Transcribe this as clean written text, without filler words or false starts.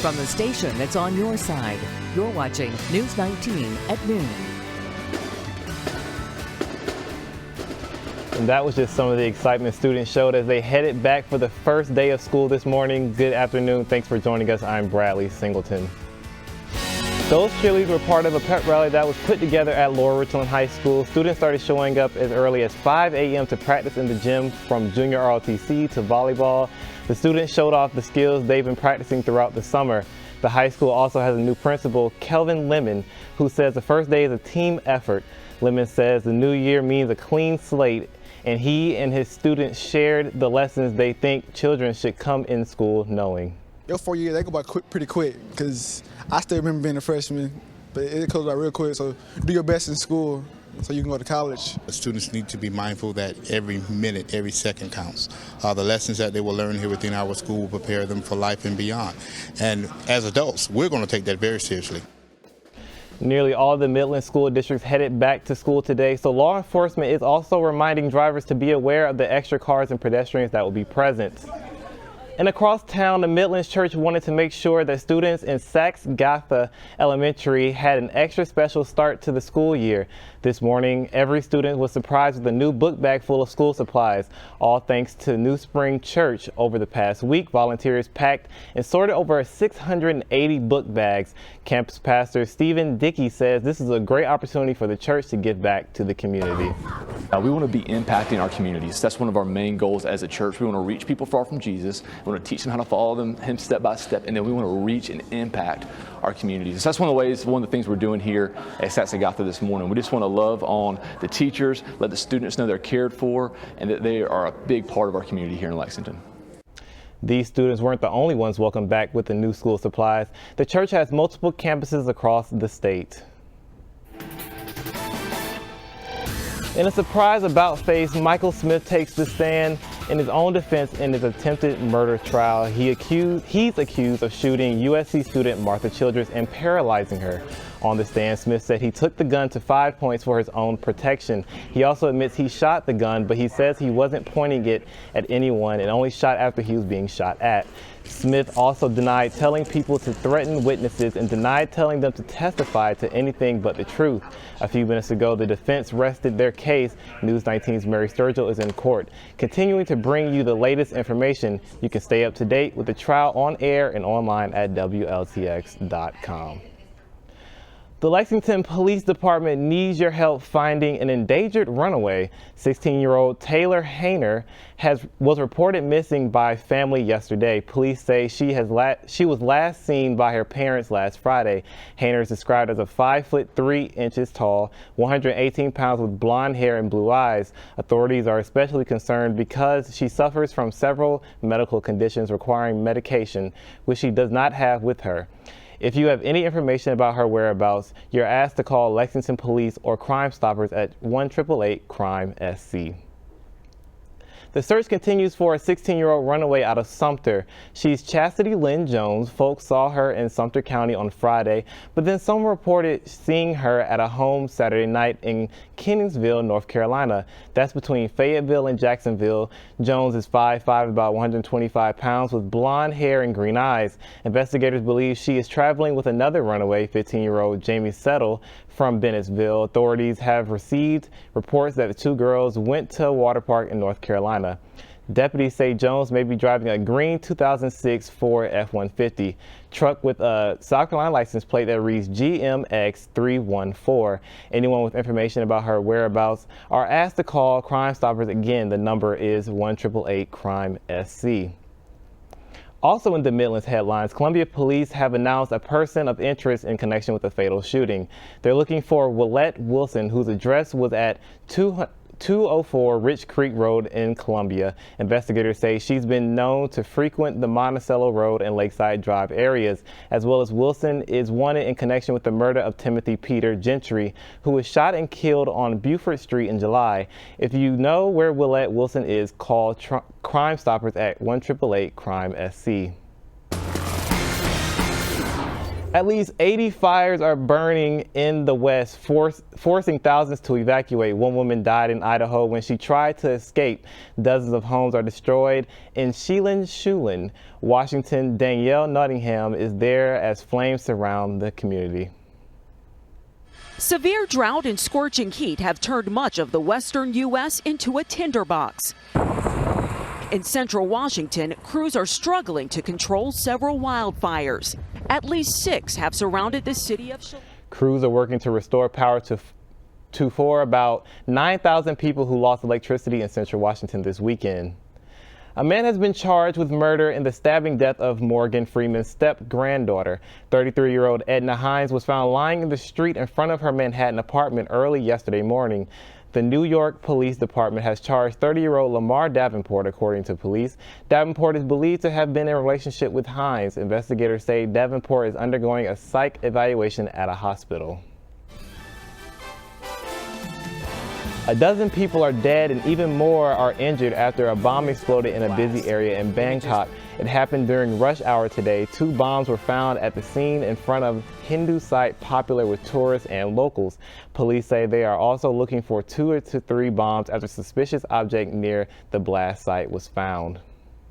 From the station that's on your side, you're watching News 19 at noon. And that was just some of the excitement students showed as they headed back for the first day of school this morning. Good afternoon. Thanks for joining us. I'm Bradley Singleton. Those cheerleaders were part of a pep rally that was put together at Lower Richland High School. Students started showing up as early as 5 a.m. to practice in the gym, from junior ROTC to volleyball. The students showed off the skills they've been practicing throughout the summer. The high school also has a new principal, Kelvin Lemon, who says the first day is a team effort. Lemon says the new year means a clean slate, and he and his students shared the lessons they think children should come in school knowing. Your 4 years, they go by pretty quick, because I still remember being a freshman, but it goes by real quick, so do your best in school so you can go to college. The students need to be mindful that every minute, every second counts. The lessons that they will learn here within our school will prepare them for life and beyond. And as adults, we're going to take that very seriously. Nearly all of the Midland school districts headed back to school today, so law enforcement is also reminding drivers to be aware of the extra cars and pedestrians that will be present. And across town, the Midlands Church wanted to make sure that students in Saxe-Gotha Elementary had an extra special start to the school year. This morning, every student was surprised with a new book bag full of school supplies, all thanks to New Spring Church. Over the past week, volunteers packed and sorted over 680 book bags. Campus pastor Stephen Dickey says this is a great opportunity for the church to give back to the community. We want to be impacting our communities. That's one of our main goals as a church. We want to reach people far from Jesus. We want to teach them how to follow him step by step, and then we want to reach and impact our communities. So that's one of the things we're doing here at Saxe-Gotha this morning. We just want to love on the teachers, let the students know they're cared for, and that they are a big part of our community here in Lexington. These students weren't the only ones welcomed back with the new school supplies. The church has multiple campuses across the state. In a surprise about-face, Michael Smith takes the stand in his own defense in his attempted murder trial. He's accused of shooting USC student Martha Childress and paralyzing her. On the stand, Smith said he took the gun to 5 points for his own protection. He also admits he shot the gun, but he says he wasn't pointing it at anyone and only shot after he was being shot at. Smith also denied telling people to threaten witnesses and denied telling them to testify to anything but the truth. A few minutes ago, the defense rested their case. News 19's Mary Sturgill is in court, continuing to bring you the latest information. You can stay up to date with the trial on air and online at WLTX.com. The Lexington Police Department needs your help finding an endangered runaway. 16-year-old Taylor Hayner was reported missing by family yesterday. Police say she was last seen by her parents last Friday. Hayner is described as a 5 foot 3 inches tall, 118 pounds with blonde hair and blue eyes. Authorities are especially concerned because she suffers from several medical conditions requiring medication, which she does not have with her. If you have any information about her whereabouts, you're asked to call Lexington Police or Crime Stoppers at 1-888-CRIME-SC. The search continues for a 16-year-old runaway out of Sumter. She's Chastity Lynn Jones. Folks saw her in Sumter County on Friday, but then someone reported seeing her at a home Saturday night in Kenningsville, North Carolina. That's between Fayetteville and Jacksonville. Jones is 5'5", about 125 pounds, with blonde hair and green eyes. Investigators believe she is traveling with another runaway, 15-year-old Jamie Settle, from Bennettsville. Authorities have received reports that the two girls went to a water park in North Carolina. Deputies say Jones may be driving a green 2006 Ford F-150 truck with a South Carolina license plate that reads GMX314. Anyone with information about her whereabouts are asked to call Crime Stoppers. Again, the number is 1-888-CRIME-SC. Also in the Midlands headlines, Columbia police have announced a person of interest in connection with the fatal shooting. They're looking for Willette Wilson, whose address was at 204 Rich Creek Road in Columbia. Investigators say she's been known to frequent the Monticello Road and Lakeside Drive areas, as well as Wilson is wanted in connection with the murder of Timothy Peter Gentry, who was shot and killed on Buford Street in July. If you know where Willette Wilson is, call Crime Stoppers at 1-888-CRIME-SC. At least 80 fires are burning in the West, forcing thousands to evacuate. One woman died in Idaho when she tried to escape. Dozens of homes are destroyed in Schulen, Washington. Danielle Nottingham is there as flames surround the community. Severe drought and scorching heat have turned much of the western U.S. into a tinderbox. In central Washington, crews are struggling to control several wildfires. At least 6 have surrounded the city of Singleton. Crews are working to restore power for about 9,000 people who lost electricity in central Washington this weekend. A man has been charged with murder in the stabbing death of Morgan Freeman's step-granddaughter. 33-year-old Edna Hines was found lying in the street in front of her Manhattan apartment early yesterday morning. The New York Police Department has charged 30-year-old Lamar Davenport, according to police. Davenport is believed to have been in a relationship with Hines. Investigators say Davenport is undergoing a psych evaluation at a hospital. A dozen people are dead and even more are injured after a bomb exploded in a busy area in Bangkok. It happened during rush hour today. 2 bombs were found at the scene in front of Hindu site popular with tourists and locals. Police say they are also looking for 2 to 3 bombs after a suspicious object near the blast site was found.